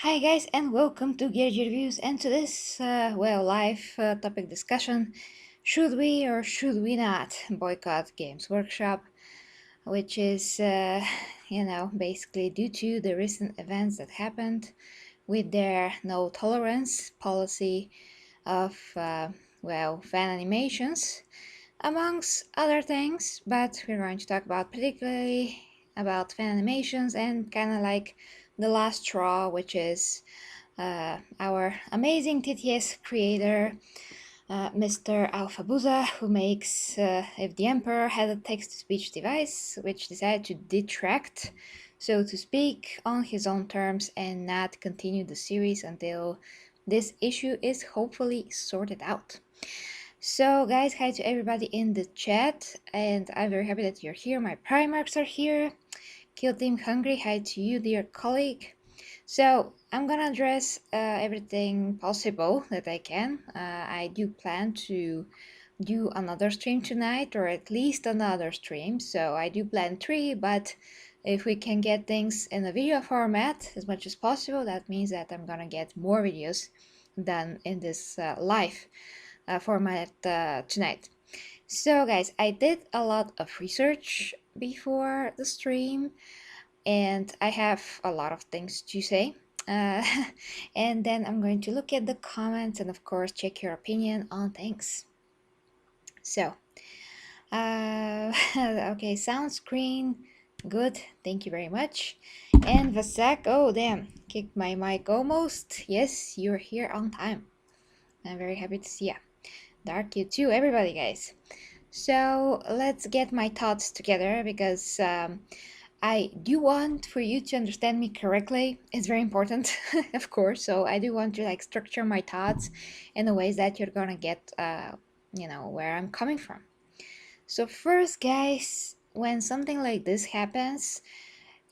Hi guys and welcome to Geargy Reviews and to this live topic discussion. Should we or should we not boycott Games Workshop, which is basically due to the recent events that happened with their no tolerance policy of fan animations, amongst other things, but we're going to talk about particularly about fan animations and kind of like the last straw, which is our amazing TTS creator, Mr. Alphabuza, who makes If the Emperor Had a Text-to-Speech Device, which decided to detract, so to speak, on his own terms and not continue the series until this issue is hopefully sorted out. So guys, hi to everybody in the chat, and I'm very happy that you're here. My Primarchs are here. Kill Team Hungry, hi to you, dear colleague. So I'm gonna address everything possible that I can. I do plan to do another stream tonight, or at least another stream. So I do plan 3, but if we can get things in a video format as much as possible, that means that I'm gonna get more videos than in this live format tonight. So guys, I did a lot of research before the stream and I have a lot of things to say. Uh, and then I'm going to look at the comments and of course check your opinion on things. So, okay, sound screen, good, thank you very much. And Vasak, oh damn, kicked my mic almost. Yes, you're here on time. I'm very happy to see ya. Dark, you too, everybody, guys. So let's get my thoughts together because I do want for you to understand me correctly. It's very important, of course. So I do want to like structure my thoughts in the ways that you're gonna get, where I'm coming from. So first, guys, when something like this happens,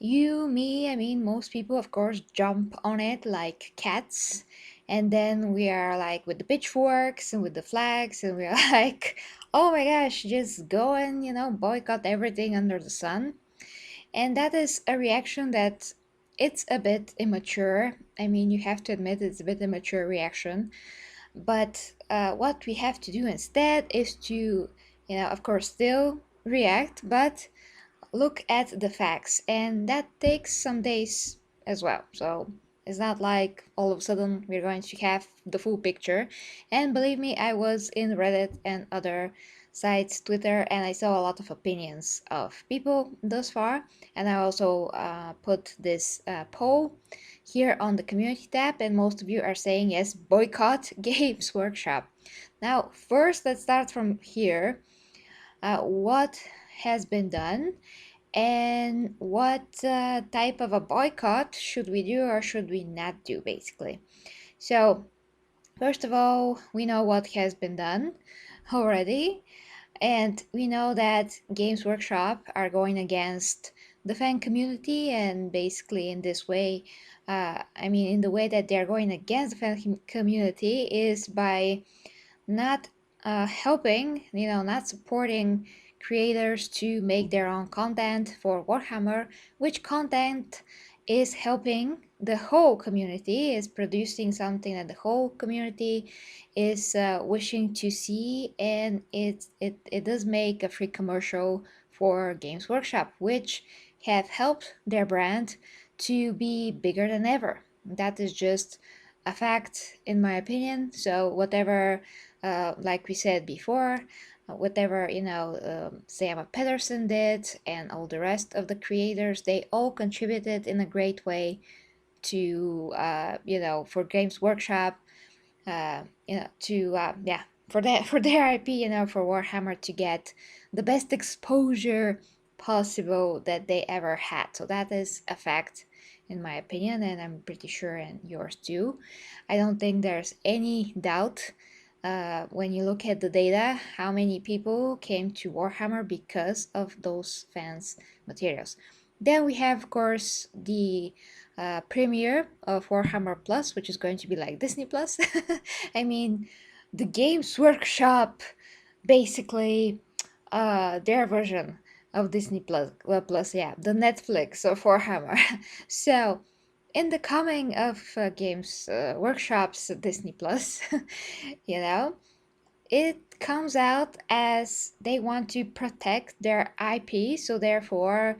you, me, I mean, most people, of course, jump on it like cats. And then we are like with the pitchforks and with the flags, and we're like, oh my gosh, just go and, boycott everything under the sun. And that is a reaction that it's a bit immature. I mean, you have to admit it's a bit immature reaction. But what we have to do instead is to, of course, still react, but look at the facts. And that takes some days as well. So it's not like all of a sudden we're going to have the full picture. And believe me, I was in Reddit and other sites, Twitter, and I saw a lot of opinions of people thus far. And I also put this poll here on the community tab, and most of you are saying yes, boycott Games Workshop. Now, first, let's start from here. What has been done? And what type of a boycott should we do or should we not do, basically? So, first of all, we know what has been done already, and we know that Games Workshop are going against the fan community, and basically in this way, in the way that they're going against the fan community is by not helping, not supporting creators to make their own content for Warhammer, which content is helping the whole community, is producing something that the whole community is wishing to see, and it does make a free commercial for Games Workshop, which have helped their brand to be bigger than ever. That is just a fact, in my opinion. So whatever like we said before, whatever Sam Pedersen did and all the rest of the creators, they all contributed in a great way to for Games Workshop, for their IP, for Warhammer to get the best exposure possible that they ever had. So that is a fact in my opinion, and I'm pretty sure in yours too. I don't think there's any doubt when you look at the data, how many people came to Warhammer because of those fans' materials. Then we have, of course, the premiere of Warhammer Plus, which is going to be like Disney Plus. I mean, the Games Workshop, basically, their version of Disney Plus, yeah, the Netflix of Warhammer. So in the coming of games workshops Disney Plus, you know, it comes out as they want to protect their IP, so therefore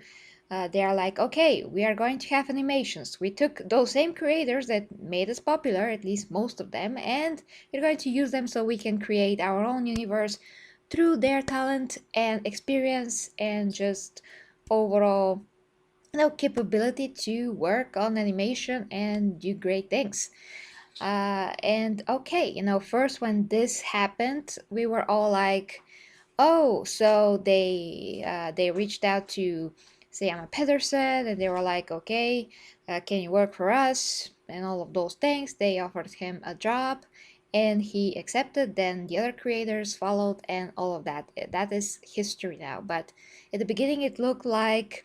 they are like, okay, we are going to have animations. We took those same creators that made us popular, at least most of them, and we're going to use them so we can create our own universe through their talent and experience and just overall capability to work on animation and do great things. And okay, first when this happened, we were all like, oh, so they reached out to Sam Pedersen and they were like, okay, can you work for us? And all of those things. They offered him a job and he accepted. Then the other creators followed and all of that. That is history now. But at the beginning, it looked like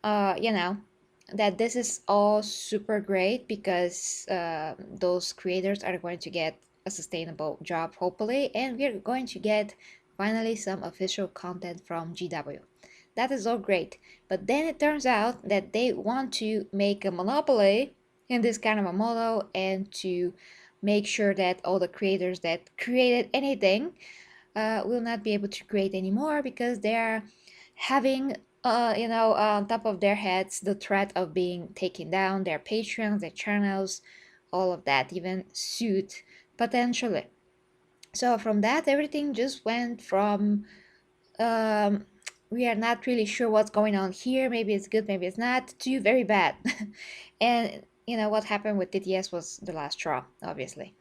uh, you know, that this is all super great because those creators are going to get a sustainable job, hopefully, and we're going to get finally some official content from GW. That is all great. But then it turns out that they want to make a monopoly in this kind of a model and to make sure that all the creators that created anything will not be able to create anymore because they're having on top of their heads the threat of being taken down, their Patreons, their channels, all of that, even sued potentially. So from that, everything just went from um, we are not really sure what's going on here. Maybe it's good, maybe it's not, to very bad. And what happened with TTS was the last straw, obviously.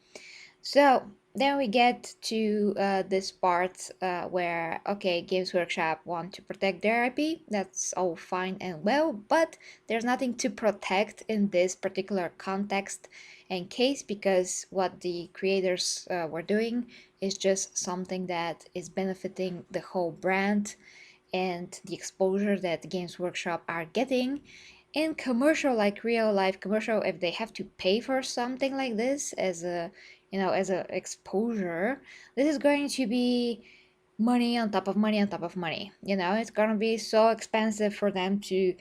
So then we get to this part where, okay, Games Workshop want to protect their IP. That's all fine and well, but there's nothing to protect in this particular context and case because what the creators were doing is just something that is benefiting the whole brand and the exposure that Games Workshop are getting in commercial, like real life commercial. If they have to pay for something like this as a as a exposure, this is going to be money on top of money on top of money. It's gonna be so expensive for them to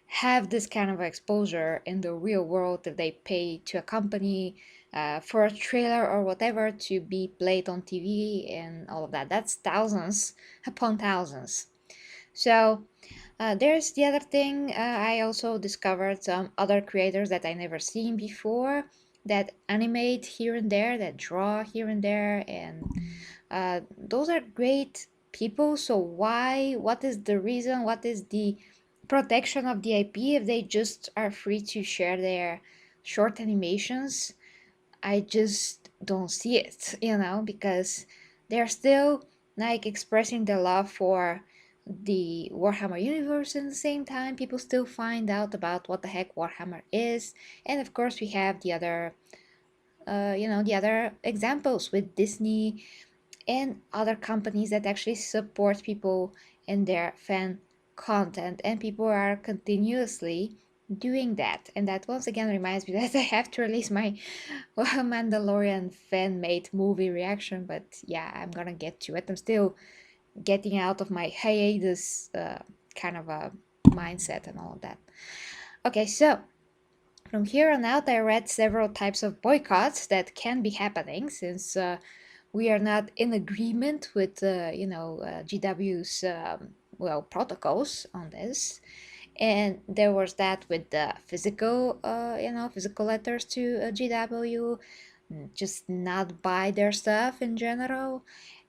have this kind of exposure in the real world that they pay to a company for a trailer or whatever to be played on TV and all of that. That's thousands upon thousands. So there's the other thing. I also discovered some other creators that I never seen before that animate here and there, that draw here and there, and those are great people. So why? What is the reason? What is the protection of the IP if they just are free to share their short animations? I just don't see it, because they're still like expressing their love for the Warhammer universe. And at the same time, people still find out about what the heck Warhammer is. And of course, we have the other, the other examples with Disney and other companies that actually support people in their fan content, and people are continuously doing that. And that once again reminds me that I have to release my Mandalorian fan made movie reaction, but yeah, I'm gonna get to it. I'm still getting out of my hiatus kind of a mindset and all of that. Okay, so from here on out, I read several types of boycotts that can be happening since we are not in agreement with, GW's protocols on this. And there was that with the physical letters to GW, just not buy their stuff in general.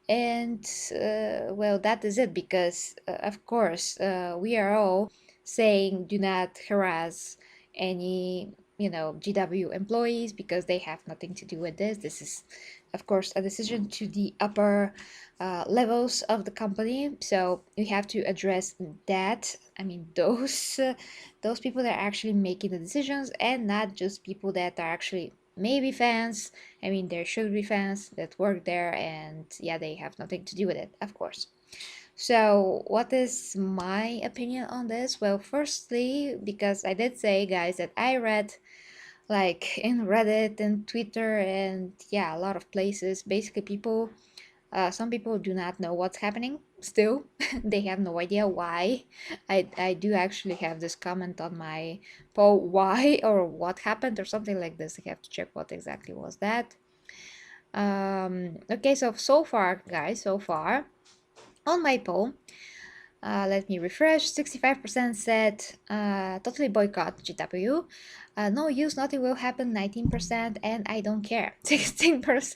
And that is it because, of course, we are all saying do not harass any, GW employees because they have nothing to do with this. This is, of course, a decision to the upper levels of the company. So we have to address that. I mean, those people that are actually making the decisions and not just people that are actually maybe fans. I mean, there should be fans that work there, and yeah, they have nothing to do with it, of course. So, what is my opinion on this? Well, firstly, because I did say, guys, that I read like in Reddit and Twitter and yeah, a lot of places, basically people Some people do not know what's happening still. They have no idea why. I do actually have this comment on my poll, why or what happened or something like this. I have to check what exactly was that. Okay, so far, guys, so far on my poll, let me refresh. 65% said totally boycott GW. No use, nothing will happen. 19%, and I don't care. 16%.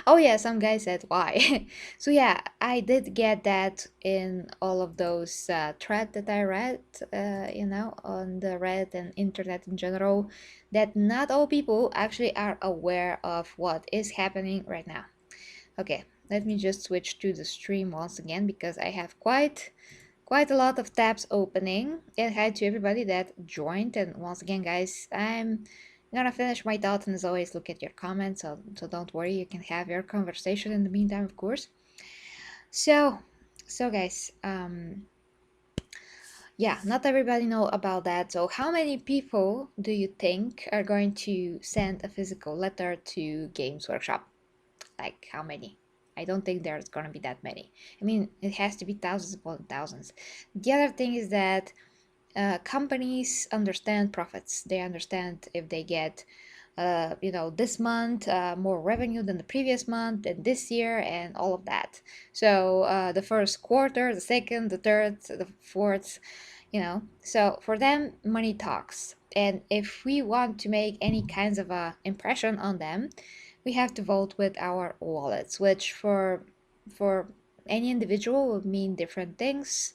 Oh yeah, some guy said why. So yeah, I did get that in all of those thread that I read, on the Reddit and internet in general, that not all people actually are aware of what is happening right now. Okay, let me just switch to the stream once again because I have quite a lot of tabs opening. And hi to everybody that joined. And once again, guys, I'm gonna finish my thoughts and as always look at your comments. So don't worry, you can have your conversation in the meantime, of course. So guys, yeah, not everybody know about that. So how many people do you think are going to send a physical letter to Games Workshop? Like how many? I don't think there's gonna be that many. I mean, it has to be thousands upon thousands. The other thing is that companies understand profits. They understand if they get, this month more revenue than the previous month and this year and all of that. So the first quarter, the second, the third, the fourth, So for them, money talks. And if we want to make any kinds of a impression on them, we have to vote with our wallets, which for any individual would mean different things.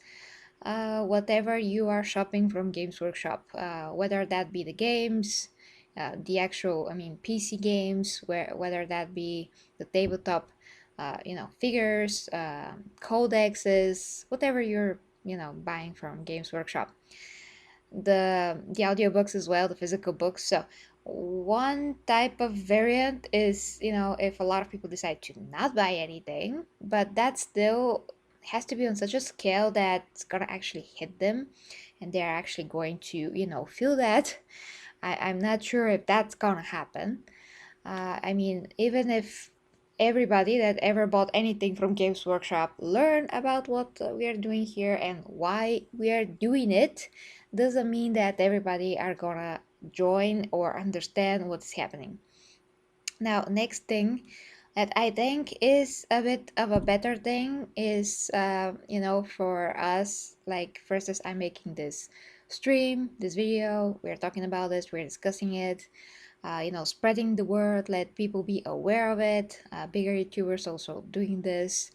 Whatever you are shopping from Games Workshop, whether that be the games, the actual, PC games, whether that be the tabletop, figures, codexes, whatever you're, buying from Games Workshop, the audiobooks as well, the physical books. So one type of variant is, if a lot of people decide to not buy anything, but that still has to be on such a scale that it's gonna actually hit them and they're actually going to, feel that. I'm not sure if that's gonna happen. Even if everybody that ever bought anything from Games Workshop learn about what we are doing here and why we are doing it, doesn't mean that everybody are gonna join or understand what's happening. Now, next thing that I think is a bit of a better thing is, for us, like, first as I'm making this stream, this video, we're talking about this, we're discussing it, spreading the word, let people be aware of it. Bigger YouTubers also doing this.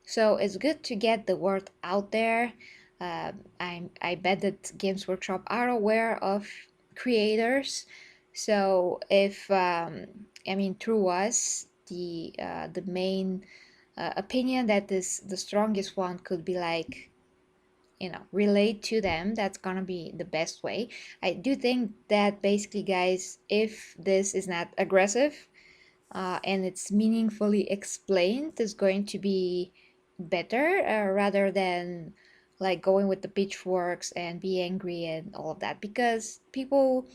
So it's good to get the word out there. I bet that Games Workshop are aware of creators. So if through us, the main opinion that is the strongest one could be like, relate to them. That's gonna be the best way. I do think that basically, guys, if this is not aggressive and it's meaningfully explained, is going to be better rather than like going with the pitchforks and be angry and all of that, because people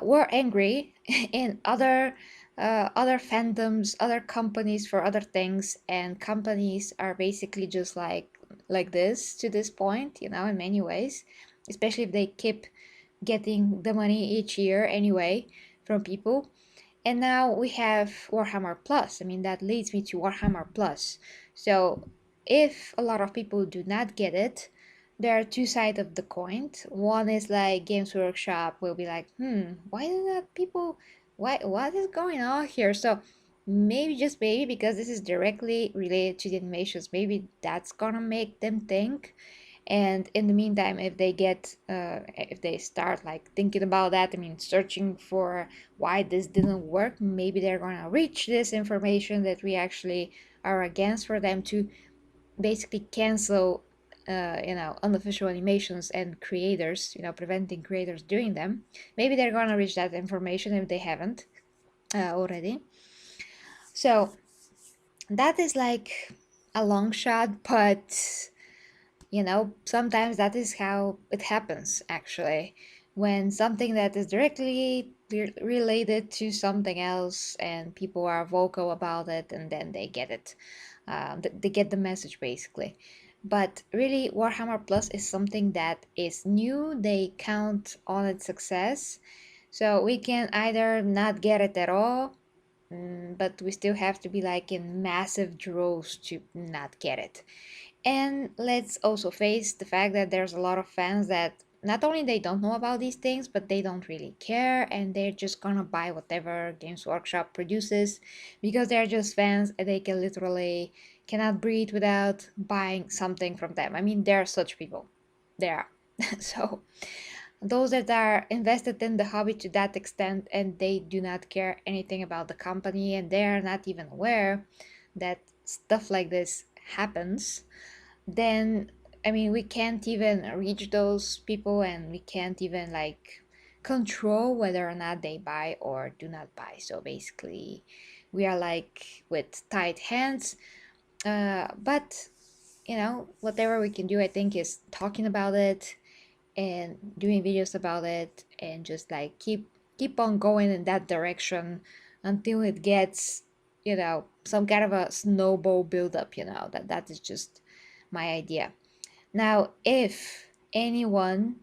were angry in other fandoms, other companies for other things, and companies are basically just like this to this point, in many ways, especially if they keep getting the money each year anyway from people. And now we have Warhammer Plus. That leads me to Warhammer Plus. So if a lot of people do not get it, there are two sides of the coin. One is like Games Workshop will be like, why do not people, what is going on here? So maybe, just maybe, because this is directly related to the animations, maybe that's gonna make them think. And in the meantime, if they start like thinking about that, searching for why this didn't work, maybe they're gonna reach this information that we actually are against, for them to basically cancel unofficial animations and creators, preventing creators doing them. Maybe they're gonna reach that information if they haven't already. So that is like a long shot, but sometimes that is how it happens, actually. when something that is directly related to something else and people are vocal about it, and then they get it. They get the message basically. But really, Warhammer Plus is something that is new. They count on its success. So we can either not get it at all, but we still have to be like in massive droves to not get it. And let's also face the fact that there's a lot of fans that not only they don't know about these things, but they don't really care, and they're just gonna buy whatever Games Workshop produces because they're just fans and they can literally cannot breathe without buying something from them. I mean, there are such people. There are. So those that are invested in the hobby to that extent and they do not care anything about the company and they're not even aware that stuff like this happens, then I mean we can't even reach those people and we can't even like control whether or not they buy or do not buy. So basically we are like with tight hands. But whatever we can do, I think, is talking about it and doing videos about it and just like keep on going in that direction until it gets some kind of a snowball buildup. That is just my idea. Now, if anyone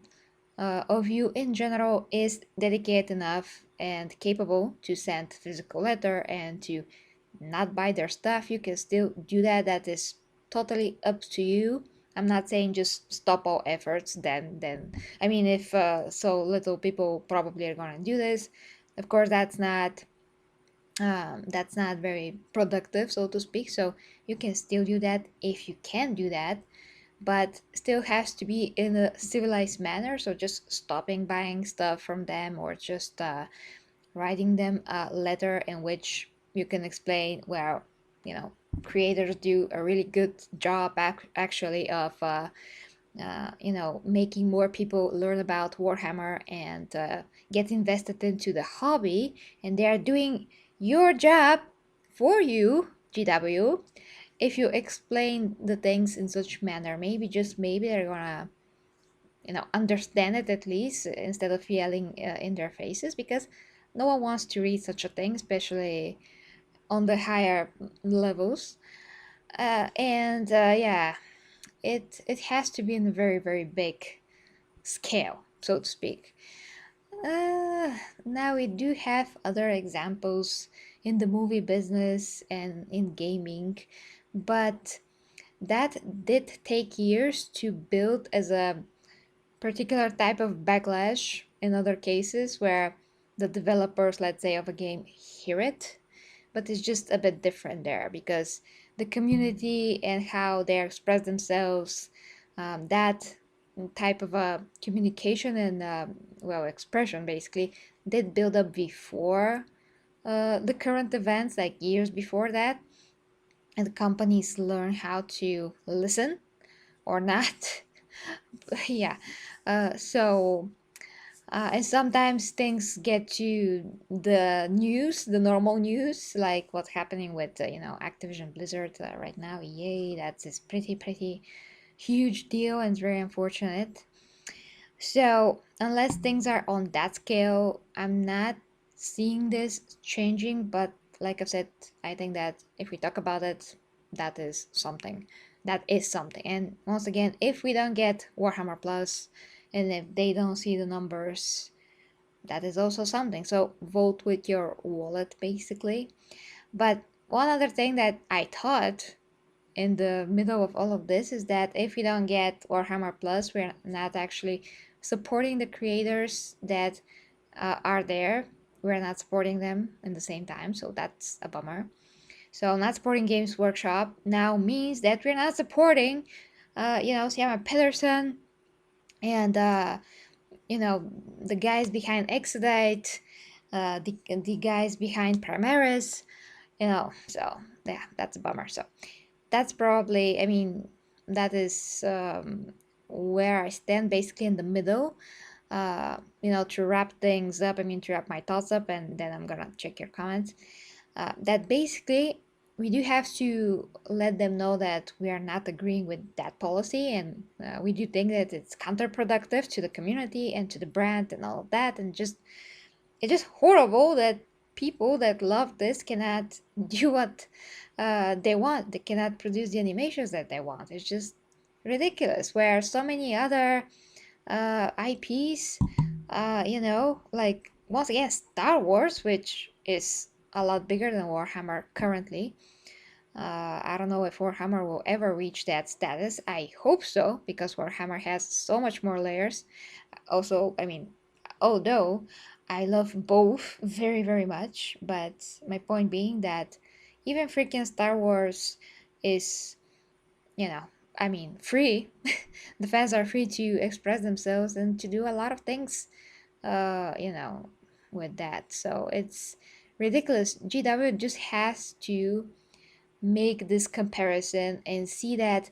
of you in general is dedicated enough and capable to send physical letter and to not buy their stuff, you can still do that. That is totally up to you. I'm not saying just stop all efforts. Then I mean, if so little people probably are gonna do this, of course that's not very productive, so to speak. So you can still do that if you can do that, but still has to be in a civilized manner. So just stopping buying stuff from them or just writing them a letter in which you can explain, well, you know, creators do a really good job actually of making more people learn about Warhammer and get invested into the hobby, and they are doing your job for you, GW. If you explain the things in such manner, maybe just maybe they're gonna understand it at least instead of yelling in their faces, because no one wants to read such a thing, especially on the higher levels. And yeah, it has to be in a very very big scale, so to speak. Now we do have other examples in the movie business and in gaming, but that did take years to build as a particular type of backlash in other cases where the developers, let's say, of a game hear it, but it's just a bit different there because the community and how they express themselves, that type of a communication and well, expression basically did build up before the current events, like years before that, and the companies learn how to listen or not. Yeah. So and sometimes things get to the news, the normal news, like what's happening with Activision Blizzard right now. Yay, that's this pretty huge deal and it's very unfortunate. So unless things are on that scale, I'm not seeing this changing. But like I said, I think that if we talk about it, that is something. That is something. And once again, if we don't get Warhammer Plus, and if they don't see the numbers, that is also something. So vote with your wallet, basically. But one other thing that I thought in the middle of all of this is that if we don't get Warhammer Plus, we're not actually supporting the creators that are there. We're not supporting them in the same time, so that's a bummer. So not supporting Games Workshop now means that we're not supporting, Siama Pedersen and the guys behind Exodite, the guys behind Primaris, So yeah, that's a bummer. So that's probably, I mean, that is where I stand, basically in the middle. To wrap things up, I mean, to wrap my thoughts up, and then I'm gonna check your comments. That basically we do have to let them know that we are not agreeing with that policy, and we do think that it's counterproductive to the community and to the brand and all of that, and just it's just horrible that people that love this cannot do what they want. They cannot produce the animations that they want. It's just ridiculous. Where so many other IPs, like once again, Star Wars, which is a lot bigger than Warhammer currently. I don't know if Warhammer will ever reach that status. I hope so, because Warhammer has so much more layers. Also, I mean, although I love both very, very much, but my point being that even freaking Star Wars is, you know, I mean, free. The fans are free to express themselves and to do a lot of things, uh, you know, with that. So it's ridiculous. GW just has to make this comparison and see that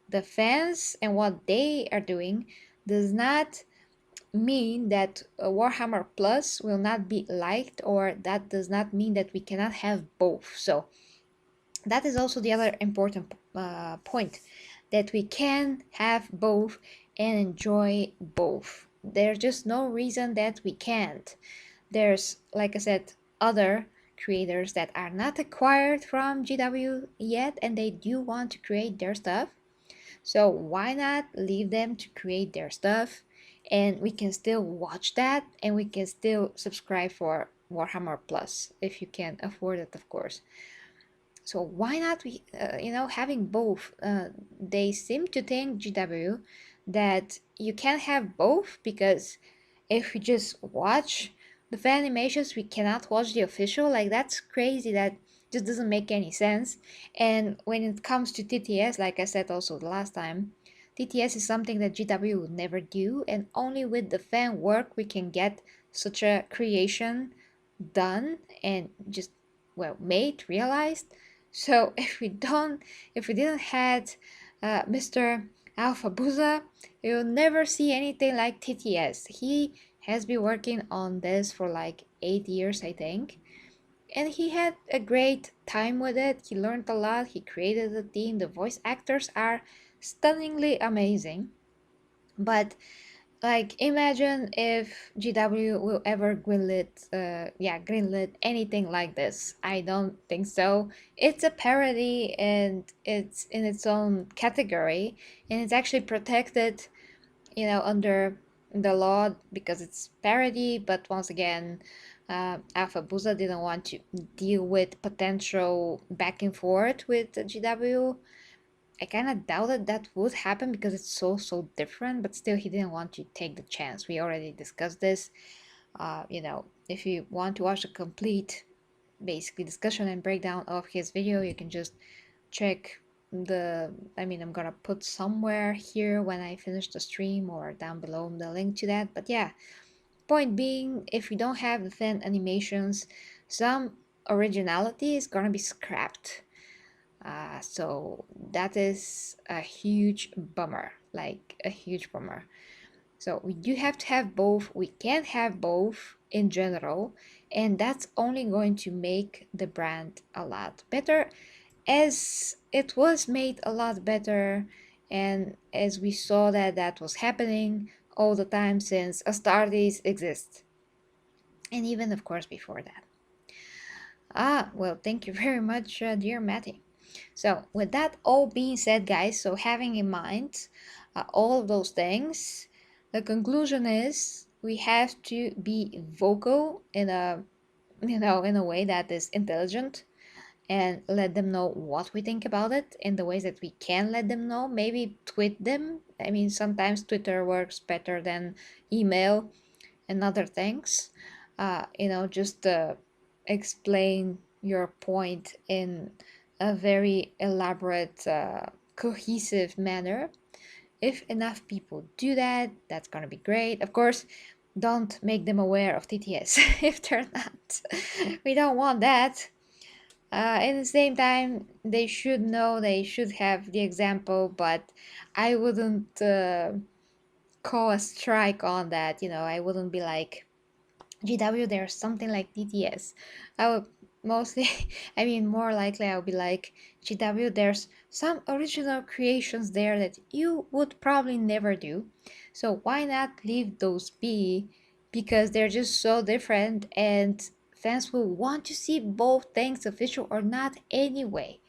the fans and what they are doing does not mean that Warhammer Plus will not be liked, or that does not mean that we cannot have both. So that is also the other important point, that we can have both and enjoy both. There's just no reason that we can't. There's, like I said, other creators that are not acquired from GW yet, and they do want to create their stuff. So why not leave them to create their stuff, and we can still watch that, and we can still subscribe for Warhammer Plus if you can afford it, of course. So why not we having both? They seem to think, GW, that you can have both, because if we just watch the fan animations, we cannot watch the official. Like, that's crazy. That just doesn't make any sense. And when it comes to TTS, like I said also the last time, TTS is something that GW would never do, and only with the fan work we can get such a creation done and just, well, made, realized. So if we didn't had Mr. Alpha Buza, you'll never see anything like TTS. He has been working on this for like 8 years, I think, and he had a great time with it. He learned a lot. He created a team. The voice actors are stunningly amazing. But like, imagine if GW will ever greenlit anything like this. I don't think so. It's a parody, and it's in its own category, and it's actually protected, under the law, because it's parody. But once again, Alpha Buza didn't want to deal with potential back and forth with GW. I kind of doubted that would happen because it's so different, but still, he didn't want to take the chance. We already discussed this. If you want to watch a complete, basically, discussion and breakdown of his video, you can just check I'm gonna put somewhere here when I finish the stream, or down below the link to that. But yeah, point being, if we don't have the fan animations, some originality is gonna be scrapped. So that is a huge bummer, like a huge bummer. So we do have to have both. We can have both in general, and that's only going to make the brand a lot better, as it was made a lot better, and as we saw that that was happening all the time since Astartes exists, and even, of course, before that. Well, thank you very much, dear Matty. So, with that all being said, guys, so having in mind all of those things, the conclusion is we have to be vocal in a way that is intelligent, and let them know what we think about it in the ways that we can let them know. Maybe tweet them. I mean, sometimes Twitter works better than email and other things. Just explain your point in a very elaborate, cohesive manner. If enough people do that, that's gonna be great. Of course, don't make them aware of TTS if they're not. We don't want that. At the same time, they should know, they should have the example, but I wouldn't call a strike on that. I wouldn't be like, GW, there's something like TTS. I would mostly, I mean, more likely I'll be like, GW, there's some original creations there that you would probably never do. So why not leave those be? Because they're just so different and fans will want to see both things, official or not, anyway.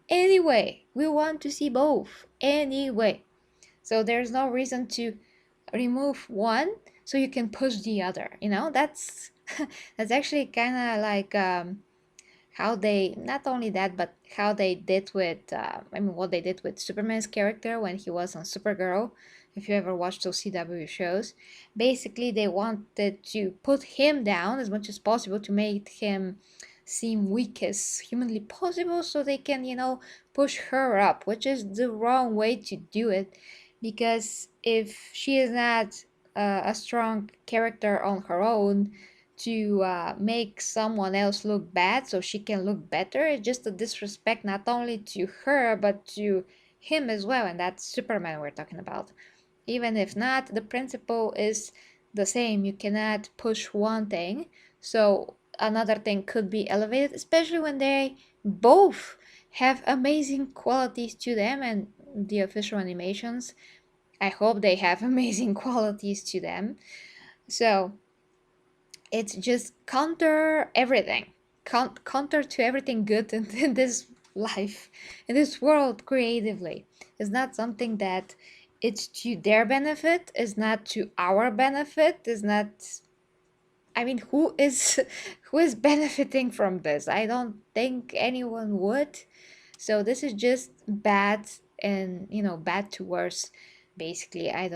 Anyway, we want to see both. Anyway. So there's no reason to remove one so you can push the other. That's that's actually kind of like how they, not only that, but how they did with what they did with Superman's character when he was on Supergirl. If you ever watched those CW shows, basically they wanted to put him down as much as possible to make him seem weak as humanly possible so they can, push her up, which is the wrong way to do it, because if she is not a strong character on her own, to make someone else look bad so she can look better, it's just a disrespect not only to her but to him as well, and that's Superman we're talking about. Even if not, the principle is the same. You cannot push one thing so another thing could be elevated, especially when they both have amazing qualities to them. And the official animations, I hope they have amazing qualities to them. So it's just counter everything, counter to everything good in this life, in this world, creatively. It's not something that it's to their benefit, it's not to our benefit, it's not, I mean, who is who is benefiting from this? I don't think anyone would. So this is just bad, and bad to worse. Basically, I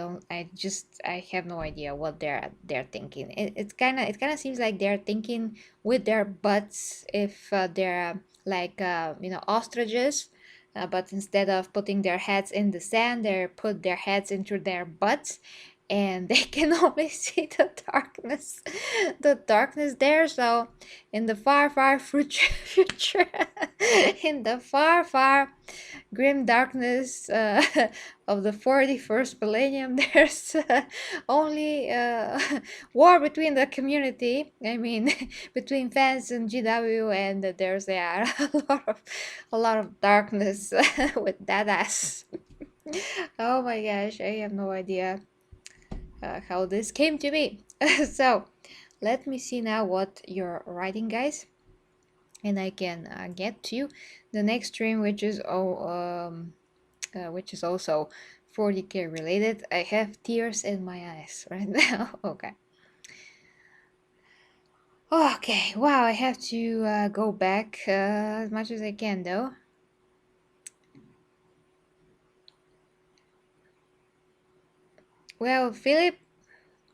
have no idea what they're thinking. It kind of seems like they're thinking with their butts, if they're like ostriches, but instead of putting their heads in the sand, they put their heads into their butts, and they can only see the darkness there. So in the far far future, in the far far grim darkness of the 41st millennium, there's only war between the community, I mean, between fans and GW, and there's a lot of darkness with that ass. Oh my gosh, I have no idea how this came to be. So let me see now what you're writing, guys, and I can get to the next stream, which is also 40k related. I have tears in my eyes right now. Okay. Okay, wow, I have to go back as much as I can, though. Well, Philip,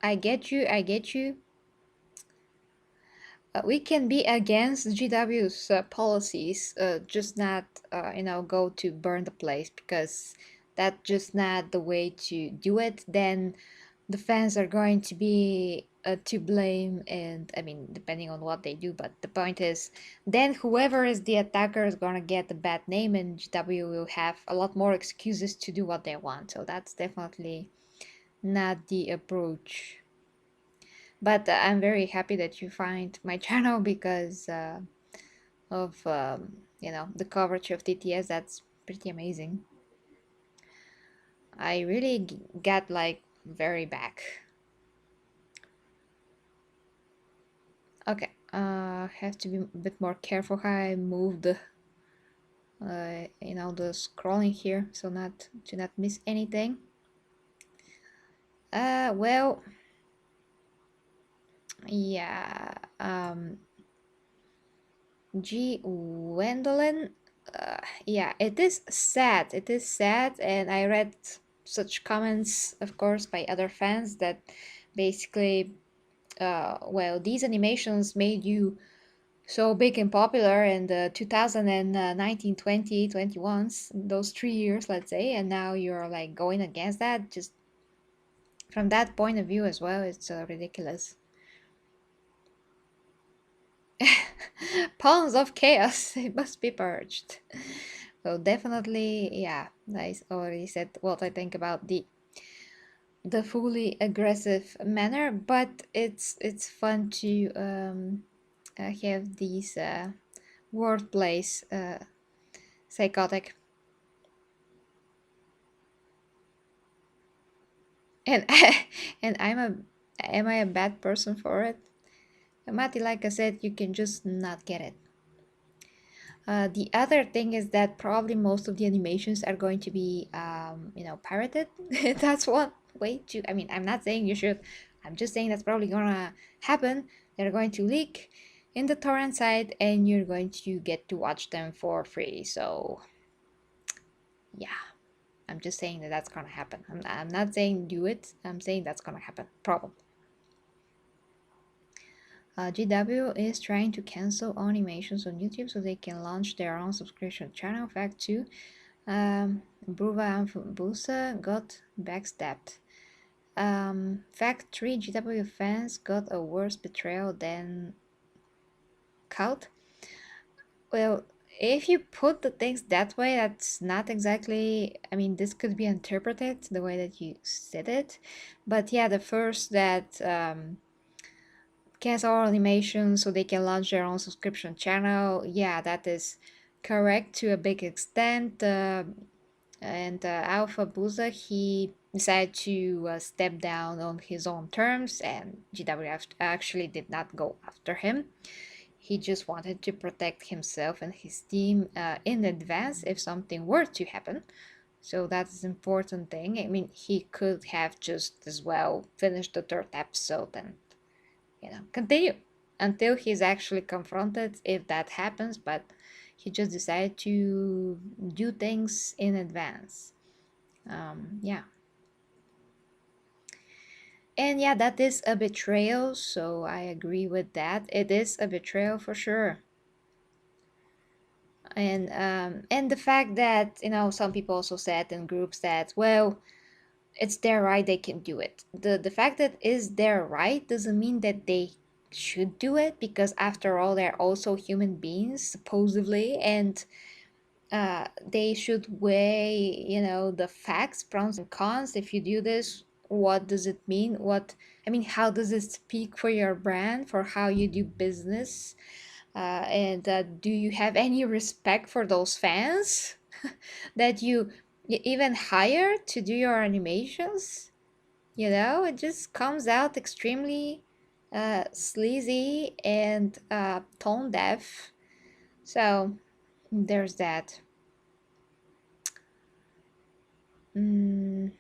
I get you, I get you. We can be against GW's policies, just not, go to burn the place, because that's just not the way to do it. Then the fans are going to be to blame, and I mean, depending on what they do. But the point is, then whoever is the attacker is gonna get a bad name, and GW will have a lot more excuses to do what they want. So that's definitely not the approach. But I'm very happy that you find my channel because of the coverage of TTS. That's pretty amazing. I really got like very back. Okay, have to be a bit more careful how I move the the scrolling here, so not to not miss anything. Well, yeah. G. Wendolin. Yeah, it is sad. It is sad, and I read such comments, of course, by other fans that basically, well, these animations made you so big and popular in the 2019, 20, 21s, those 3 years, let's say, and now you're like going against that. Just from that point of view as well, it's ridiculous. Pawns of chaos, it must be purged. So definitely, yeah, I already said what I think about the fully aggressive manner, but it's fun to have these word plays, psychotic. And and am I a bad person for it? Mati, like I said, you can just not get it. The other thing is that probably most of the animations are going to be, pirated. That's one way to. I mean, I'm not saying you should. I'm just saying that's probably gonna happen. They're going to leak in the torrent site, and you're going to get to watch them for free. So, yeah, I'm just saying that that's gonna happen. I'm not saying do it. I'm saying that's gonna happen. Probably. GW is trying to cancel animations on YouTube so they can launch their own subscription channel. Fact 2. Bruva and Busa got backstabbed. Fact 3. GW fans got a worse betrayal than Cult. Well, if you put the things that way, that's not exactly. I mean, this could be interpreted the way that you said it. But yeah, the first that cancel animation so they can launch their own subscription channel. Yeah, that is correct to a big extent. And Alpha Buza, he decided to step down on his own terms, and GWF actually did not go after him. He just wanted to protect himself and his team in advance if something were to happen. So that's an important thing. I mean, he could have just as well finished the third episode and continue until he's actually confronted if that happens, but he just decided to do things in advance. Yeah. And yeah, that is a betrayal, so I agree with that. It is a betrayal for sure. And the fact that some people also said in groups that, well, it's their right, they can do it. The fact that is their right doesn't mean that they should do it, because after all they're also human beings supposedly, and they should weigh the facts, pros and cons. If you do this, what does it mean? How does it speak for your brand, for how you do business? And do you have any respect for those fans that you even hire to do your animations? It just comes out extremely sleazy and tone deaf. So there's that. Mm,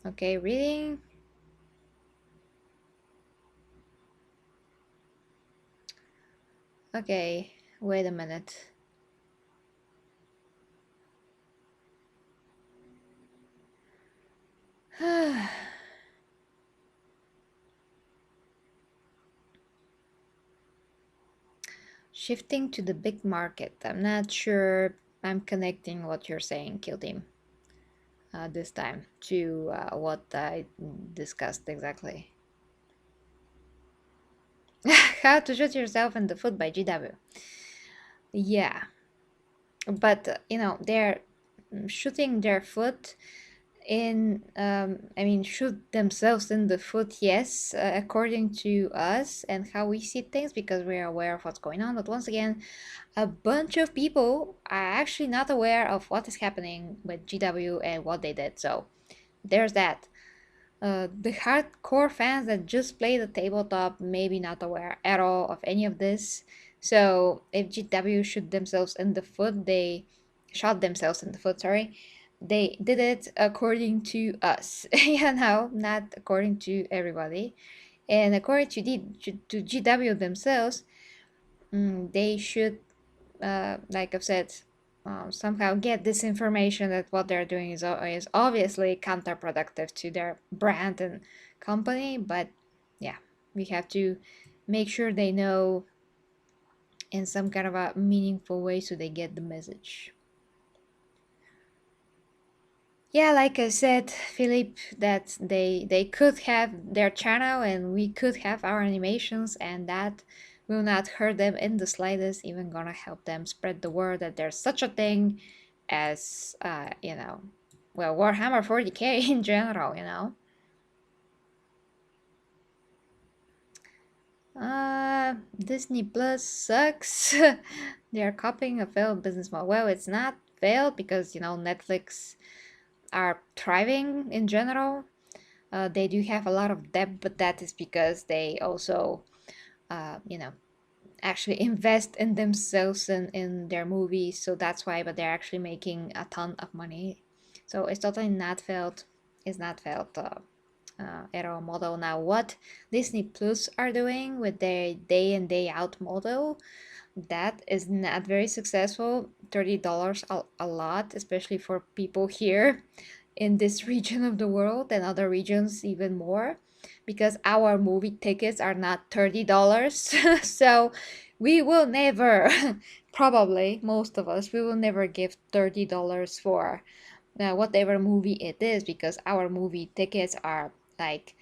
okay, reading. Okay, wait a minute. Shifting to the big market. I'm not sure I'm connecting what you're saying, Kill Team, this time to what I discussed exactly. How to shoot yourself in the foot by GW. Yeah, but they're shooting their foot in shoot themselves in the foot, yes, according to us and how we see things, because we're aware of what's going on. But once again, a bunch of people are actually not aware of what is happening with GW and what they did. So there's that. The hardcore fans that just play the tabletop maybe not aware at all of any of this. So if GW shoot themselves in the foot, they shot themselves in the foot, sorry. They did it according to us, not according to everybody. And according to GW themselves, they should, like I've said, somehow get this information that what they're doing is obviously counterproductive to their brand and company. But yeah, we have to make sure they know in some kind of a meaningful way so they get the message. Yeah, like I said, Philip, that they could have their channel and we could have our animations, and that will not hurt them in the slightest, even gonna help them spread the word that there's such a thing as well, Warhammer 40k in general. Disney Plus sucks. They are copying a failed business model. Well, it's not failed because, Netflix are thriving in general. They do have a lot of debt, but that is because they also, uh, you know, actually invest in themselves and in their movies. So that's why, but they're actually making a ton of money. So it's totally not failed. It's not failed. Arrow model. Now, what Disney Plus are doing with their day in day out model, that is not very successful. $30 a lot, especially for people here in this region of the world, and other regions even more, because our movie tickets are not $30. So we will never, probably most of us, we will never give $30 for whatever movie it is, because our movie tickets are like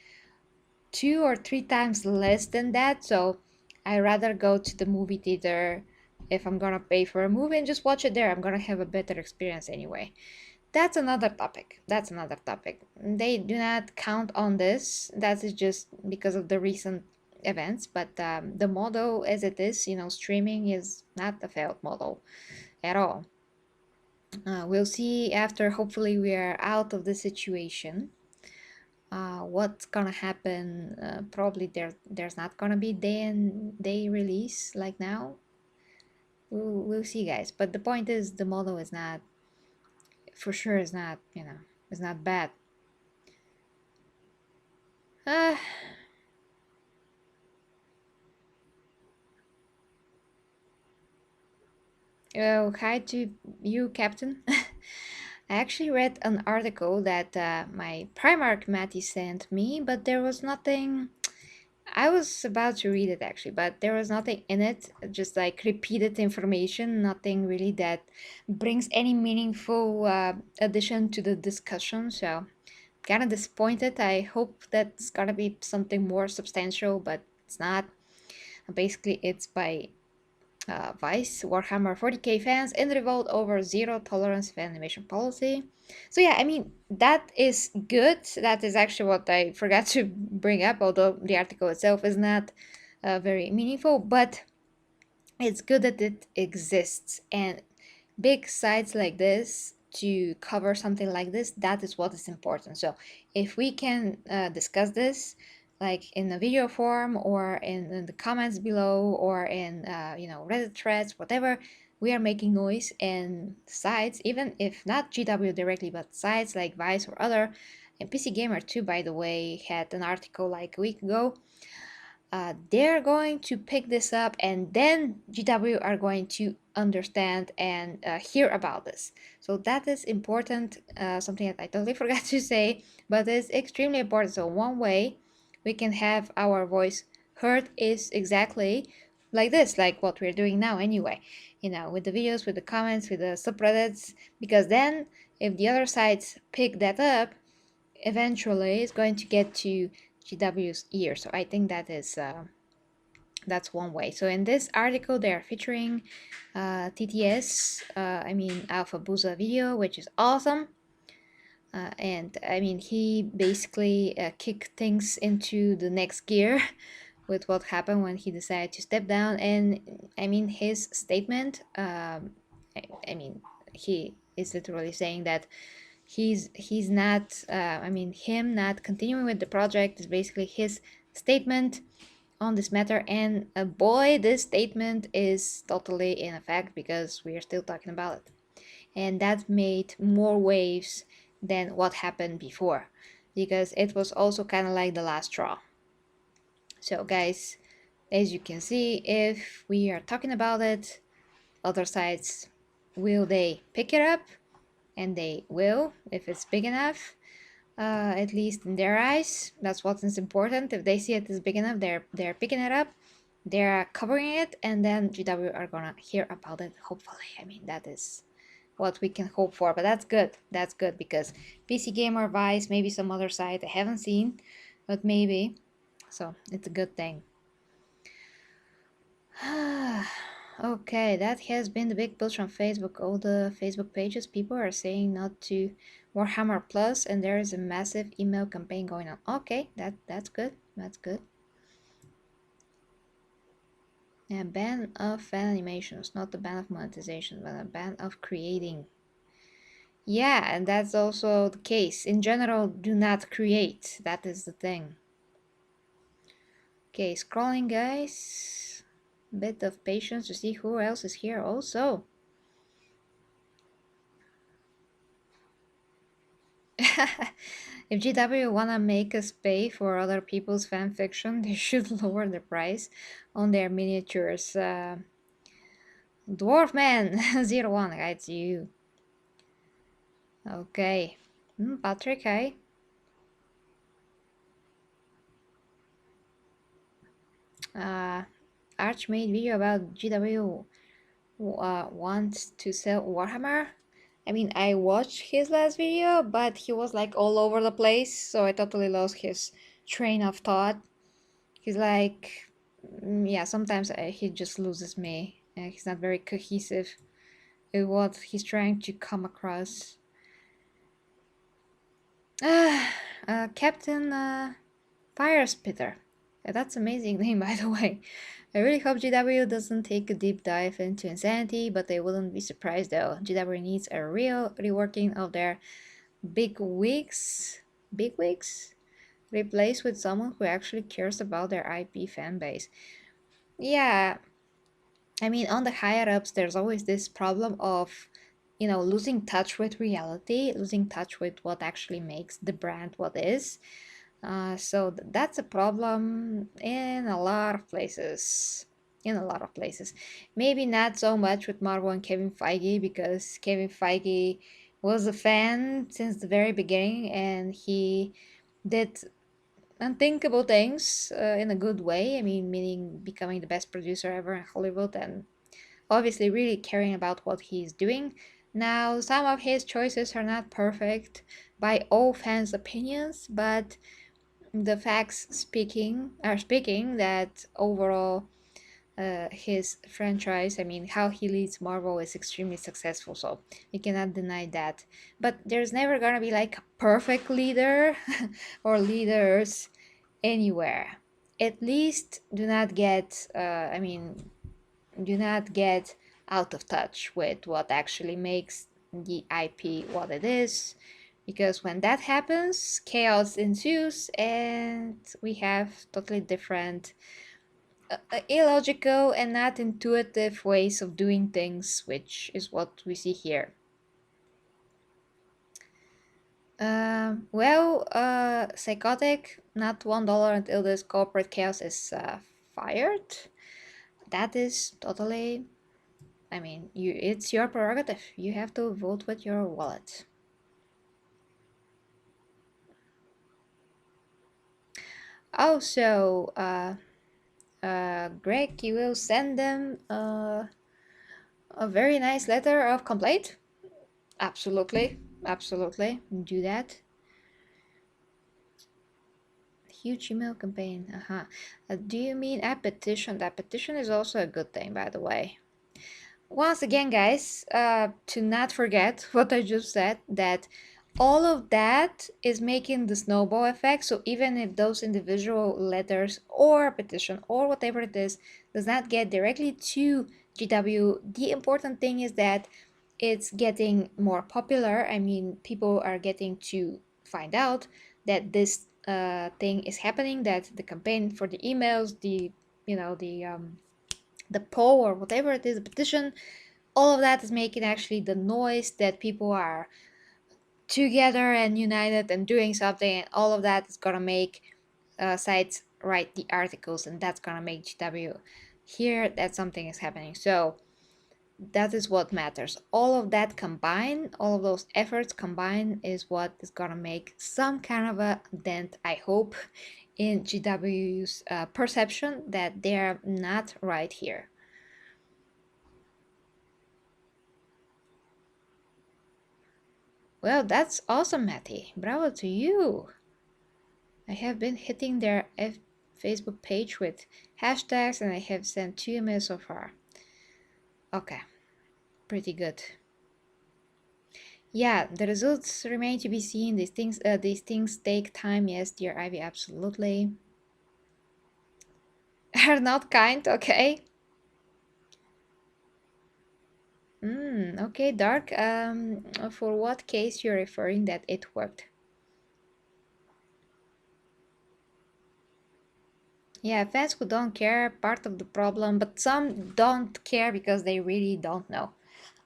2 or 3 times less than that. So I rather go to the movie theater if I'm gonna pay for a movie and just watch it there. I'm gonna have a better experience anyway. That's another topic. That's another topic. They do not count on this. That is just because of the recent events. But the model as it is, streaming is not a failed model at all. We'll see after, hopefully, we are out of the situation. What's gonna happen? Probably there's not gonna be day and day release like now. We'll see, guys. But the point is, the model is not, for sure, is not, is not bad. Uh, Hi to you, Captain. I actually read an article that my Primark Matty sent me, but there was nothing. I was about to read it actually, but there was nothing in it, just like repeated information, nothing really that brings any meaningful addition to the discussion. So, kind of disappointed. I hope that's gonna be something more substantial, but it's not. Basically, it's by Vice, Warhammer 40k fans in revolt over zero tolerance fan animation policy. So yeah, I mean, that is good. That is actually what I forgot to bring up, although the article itself is not very meaningful, but it's good that it exists. And big sites like this to cover something like this, that is what is important. So if we can discuss this like in a video form or in the comments below or in Reddit threads, whatever, we are making noise, and sites, even if not GW directly, but sites like Vice or other, and PC Gamer too, by the way, had an article like a week ago. They're going to pick this up, and then GW are going to understand and hear about this. So that is important, something that I totally forgot to say, but it's extremely important. So one way we can have our voice heard is exactly like this, like what we're doing now anyway, with the videos, with the comments, with the subreddits, because then if the other sides pick that up, eventually it's going to get to GW's ear. So I think that's one way. So in this article, they are featuring TTS, Alpha Booza video, which is awesome. And I mean, he basically kicked things into the next gear with what happened when he decided to step down. And I mean, his statement, I mean, he is literally saying that he's not, him not continuing with the project is basically his statement on this matter. And boy, this statement is totally in effect because we are still talking about it. And that made more waves than what happened before, because it was also kind of like the last straw. So, guys, as you can see, if we are talking about it, other sides, will they pick it up? And they will, if it's big enough. At least in their eyes, that's what is important. If they see it is big enough, they're picking it up, they're covering it, and then GW are gonna hear about it. Hopefully, I mean, that is what we can hope for. But that's good. That's good because PC Gamer, Vice, maybe some other site I haven't seen, but maybe. So it's a good thing. Okay, that has been the big push on Facebook. All the Facebook pages, people are saying not to Warhammer Plus, and there is a massive email campaign going on. Okay, that's good. That's good. A ban of fan animations, not a ban of monetization, but a ban of creating. Yeah, and that's also the case. In general, do not create. That is the thing. Okay, scrolling, guys. Bit of patience to see who else is here also. If GW wanna make us pay for other people's fanfiction, they should lower the price on their miniatures. Dwarf Man 01, guys, you. Okay. Patrick, hi. Arch made video about GW wants to sell Warhammer. I mean, I watched his last video, but he was like all over the place, so I totally lost his train of thought. He's like, yeah, sometimes he just loses me. He's not very cohesive with what he's trying to come across. Captain Fire Spitter. That's amazing name, by the way. I really hope GW doesn't take a deep dive into insanity, but I wouldn't be surprised though. GW needs a real reworking of their big wigs, replaced with someone who actually cares about their IP fan base. Yeah, I mean, on the higher ups, there's always this problem of, losing touch with reality, losing touch with what actually makes the brand what is. So that's a problem in a lot of places. In a lot of places. Maybe not so much with Marvel and Kevin Feige, because Kevin Feige was a fan since the very beginning and he did unthinkable things in a good way. I mean, meaning becoming the best producer ever in Hollywood and obviously really caring about what he's doing. Now, some of his choices are not perfect by all fans' opinions, but the facts are speaking that overall his franchise, I mean, how he leads Marvel is extremely successful, so we cannot deny that. But there's never gonna be like a perfect leader or leaders anywhere. At least do not get, do not get out of touch with what actually makes the IP what it is, because when that happens, chaos ensues and we have totally different, illogical and not intuitive ways of doing things, which is what we see here. Psychotic, not $1 until this corporate chaos is fired. That is totally, I mean, it's your prerogative. You have to vote with your wallet. Also, Greg, you will send them a very nice letter of complaint? Absolutely, absolutely. Do that. Huge email campaign. Do you mean a petition? That petition is also a good thing, by the way. Once again, guys, to not forget what I just said, that all of that is making the snowball effect. So even if those individual letters or petition or whatever it is does not get directly to GW, the important thing is that it's getting more popular. I mean, people are getting to find out that this thing is happening, that the campaign for the emails, the poll or whatever it is, the petition, all of that is making actually the noise that people are together and united and doing something, and all of that is gonna make sites write the articles, and that's gonna make GW hear that something is happening. So that is what matters. All of that combined, all of those efforts combined, is what is gonna make some kind of a dent, I hope, in GW's perception that they're not right here. Well, that's awesome, Matty. Bravo to you. I have been hitting their Facebook page with hashtags and I have sent 2 emails so far. Okay, pretty good. Yeah, the results remain to be seen. These things take time. Yes, dear Ivy, absolutely. Are not kind, okay? Okay, Dark. For what case you're referring that it worked? Yeah, fans who don't care, part of the problem, but some don't care because they really don't know.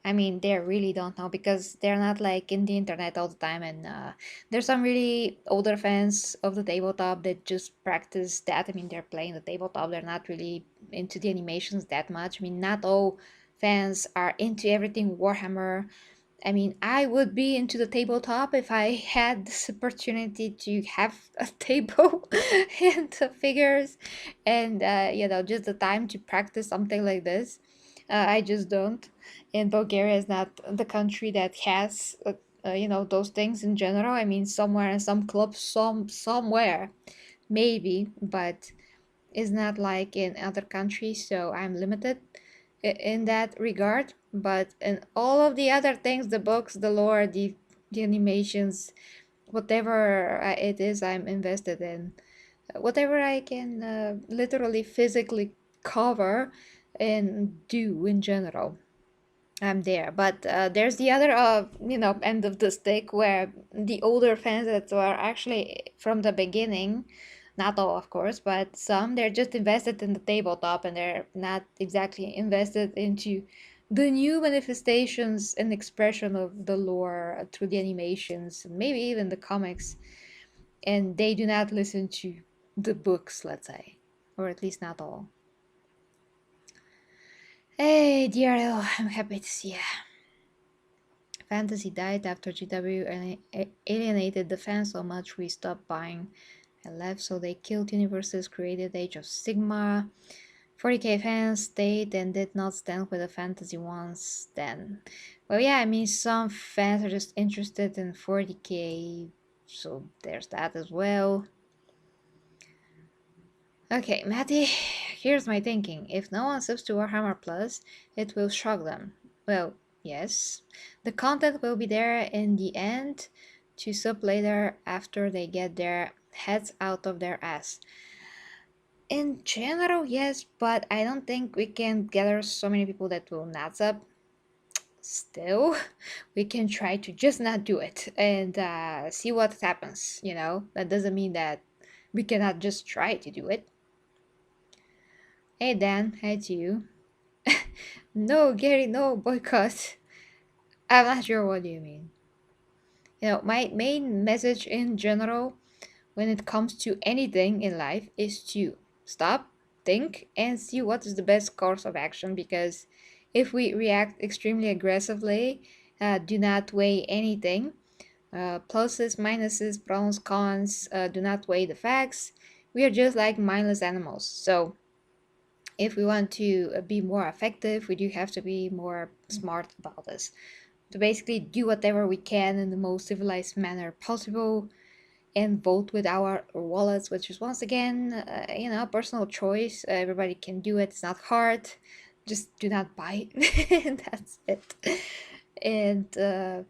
I mean, they really don't know because they're not like in the internet all the time. And there's some really older fans of the tabletop that just practice that. I mean, they're playing the tabletop, they're not really into the animations that much. I mean, not all fans are into everything Warhammer. I mean, I would be into the tabletop if I had this opportunity to have a table and the figures and, just the time to practice something like this. I just don't. And Bulgaria is not the country that has, those things in general. I mean, somewhere in some club, somewhere, maybe, but is not like in other countries, so I'm limited in that regard. But in all of the other things, the books, the lore, the animations, whatever it is I'm invested in, whatever I can literally physically cover and do in general, I'm there. But there's the other, end of the stick where the older fans that were actually from the beginning, not all, of course, but some, they're just invested in the tabletop and they're not exactly invested into the new manifestations and expression of the lore through the animations, maybe even the comics. And they do not listen to the books, let's say, or at least not all. Hey, dear, I'm happy to see you. Fantasy died after GW alienated the fans so much we stopped buying and left, so they killed universes, created Age of Sigma. 40k fans stayed and did not stand with the fantasy ones then. Well, yeah, I mean, some fans are just interested in 40k, so there's that as well. Okay, Matty, here's my thinking. If no one subs to Warhammer Plus, it will shock them. Well, yes. The content will be there in the end to sub later after they get their heads out of their ass. In general, yes, but I don't think we can gather so many people that will not sub. Still, we can try to just not do it and see what happens, That doesn't mean that we cannot just try to do it. Hey Dan, hey to you. No, Gary, no, boycott. I'm not sure what you mean. My main message in general when it comes to anything in life is to stop, think, and see what is the best course of action because if we react extremely aggressively, do not weigh anything, pluses, minuses, pros, cons, do not weigh the facts, we are just like mindless animals. So, if we want to be more effective, we do have to be more smart about this. To basically do whatever we can in the most civilized manner possible and vote with our wallets, which is once again, personal choice. Everybody can do it. It's not hard. Just do not buy it. That's it. And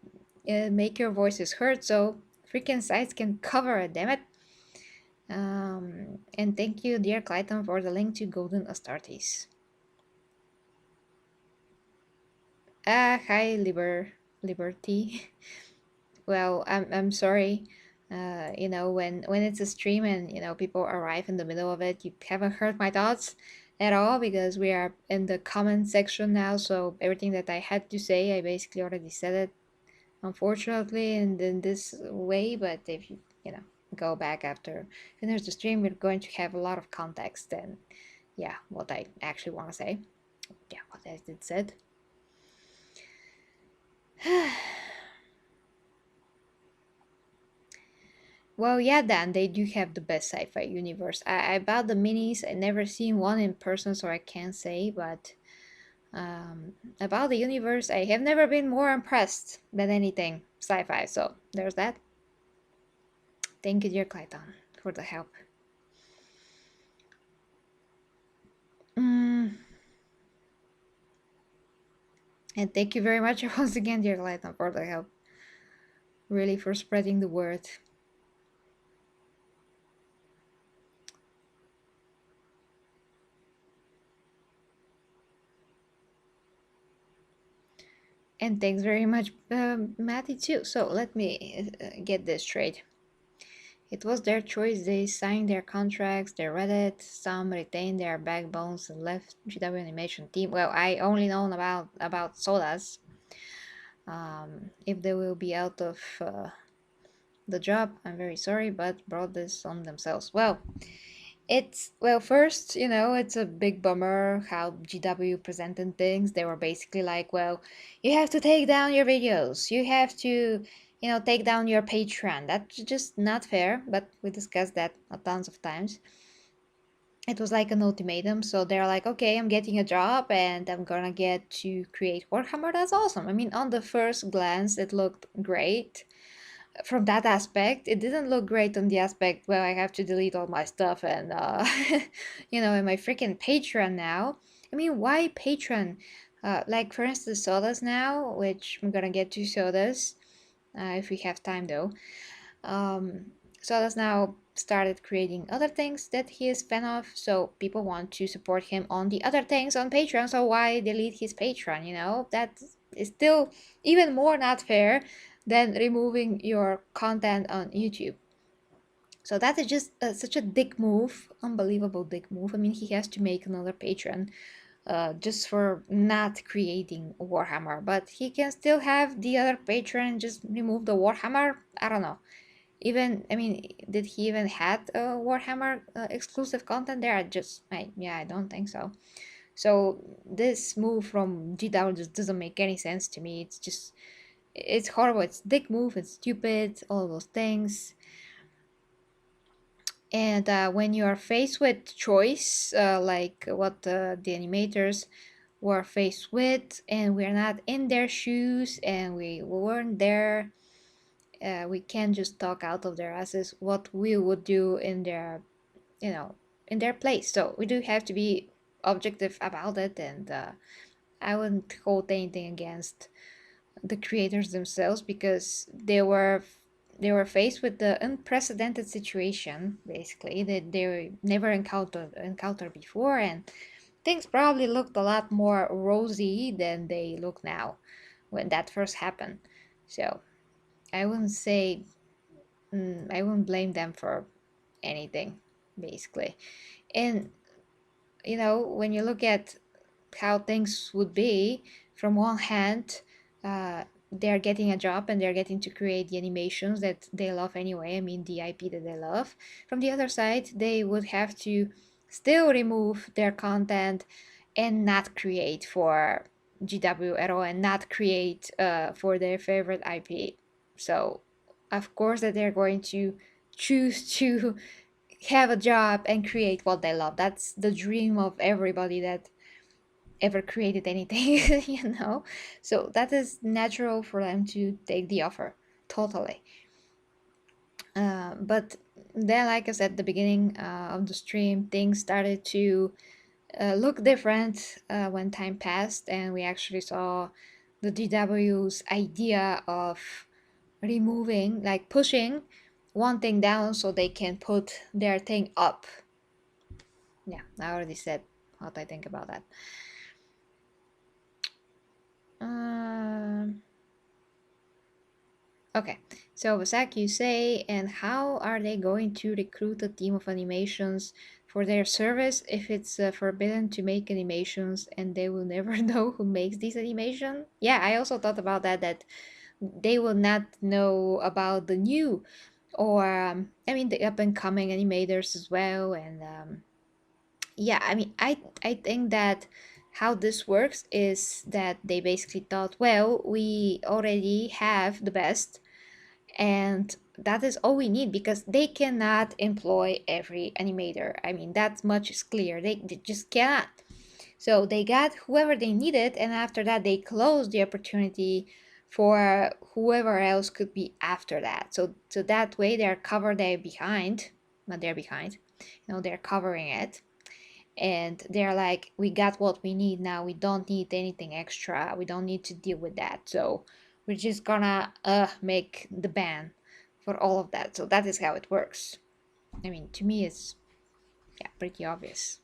make your voices heard so freaking sites can cover it. Damn it. And thank you, dear Clayton, for the link to Golden Astartes. Hi, Liberty. Well, I'm sorry. When it's a stream and people arrive in the middle of it, you haven't heard my thoughts at all because we are in the comment section now. So everything that I had to say, I basically already said it, unfortunately, and in this way. But if you go back after finish the stream, we're going to have a lot of context and yeah, what I actually want to say. Yeah, what I did said. Well, yeah, Dan, they do have the best sci-fi universe. I bought the minis. I never seen one in person, so I can't say. But about the universe, I have never been more impressed than anything sci-fi. So there's that. Thank you, dear Clayton, for the help. Mm, and thank you very much once again, dear Clayton, for the help. Really, for spreading the word. And thanks very much, Matty, too. So let me get this straight. It was their choice. They signed their contracts, they read it, some retained their backbones and left GW Animation team. Well, I only know about Sodas. If they will be out of the job, I'm very sorry, but brought this on themselves. Well, first, it's a big bummer how GW presented things. They were basically like, well, you have to take down your videos. You have to, take down your Patreon. That's just not fair, but we discussed that a tons of times. It was like an ultimatum. So they're like, okay, I'm getting a job and I'm gonna get to create Warhammer. That's awesome. I mean, on the first glance, it looked great from that aspect. It didn't look great on the aspect, well, I have to delete all my stuff and and my freaking Patreon now. I mean, why Patreon? Like, for instance, Sodas now, which I'm gonna get to Sodas if we have time though. um, Sodas now started creating other things that he is fan of, so people want to support him on the other things on Patreon. So why delete his Patreon? That is still even more not fair than removing your content on YouTube. So that is just such a dick move, unbelievable dick move. I mean, he has to make another Patreon just for not creating Warhammer, but he can still have the other Patreon and just remove the Warhammer. I don't know. Even, I mean, did he even had Warhammer exclusive content there? Yeah, I don't think so. So this move from GW just doesn't make any sense to me. It's horrible. It's dick move. It's stupid. All those things. And when you are faced with choice, like what the animators were faced with, and we're not in their shoes, and we weren't there, we can't just talk out of their asses what we would do you know, in their place. So we do have to be objective about it, and I wouldn't hold anything against the creators themselves because they were faced with the unprecedented situation basically that they never encountered before, and things probably looked a lot more rosy than they look now when that first happened. So I wouldn't say I wouldn't blame them for anything basically. And when you look at how things would be, from one hand, they're getting a job and they're getting to create the animations that they love anyway. I mean, the IP that they love. From the other side, they would have to still remove their content and not create for GW at all and not create for their favorite IP. So, of course, that they're going to choose to have a job and create what they love. That's the dream of everybody that ever created anything, So that is natural for them to take the offer, totally. But then, like I said at the beginning of the stream, things started to look different when time passed, and we actually saw the DW's idea of removing, like pushing one thing down so they can put their thing up. Yeah, I already said what I think about that. Um, okay, so Vasak, you say, and how are they going to recruit a team of animations for their service if it's forbidden to make animations and they will never know who makes these animations? Yeah, I also thought about that they will not know about the new or, I mean, the up and coming animators as well. And yeah, I mean, I think that how this works is that they basically thought, well, we already have the best, and that is all we need because they cannot employ every animator. I mean, that much is clear. They just cannot. So they got whoever they needed, and after that, they closed the opportunity for whoever else could be after that. So that way, they're covered. They're behind, not they're behind. They're covering it, and they're like, we got what we need now. We don't need anything extra. We don't need to deal with that. So we're just gonna make the ban for all of that. So that is how it works. I mean, to me, it's, yeah, pretty obvious.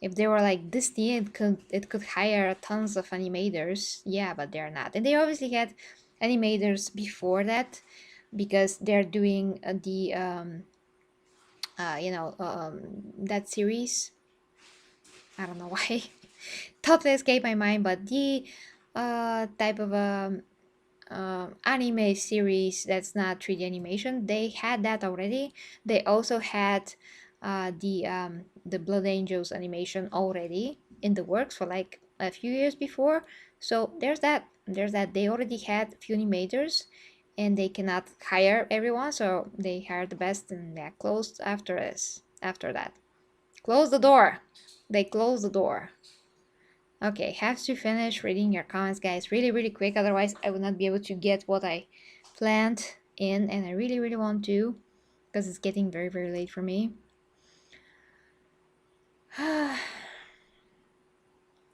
If they were like Disney, it could hire tons of animators. Yeah, but they're not. And they obviously had animators before that because they're doing that series. I don't know why. Totally escaped my mind, but the type of anime series that's not 3D animation, they had that already. They also had the Blood Angels animation already in the works for like a few years before. So there's that. There's that. They already had a few animators, and they cannot hire everyone, so they hired the best, and they closed after this. After that, close the door. They closed the door. Okay, have to finish reading your comments, guys, really, really quick. Otherwise, I will not be able to get what I planned in, and I really, really want to, because it's getting very, very late for me.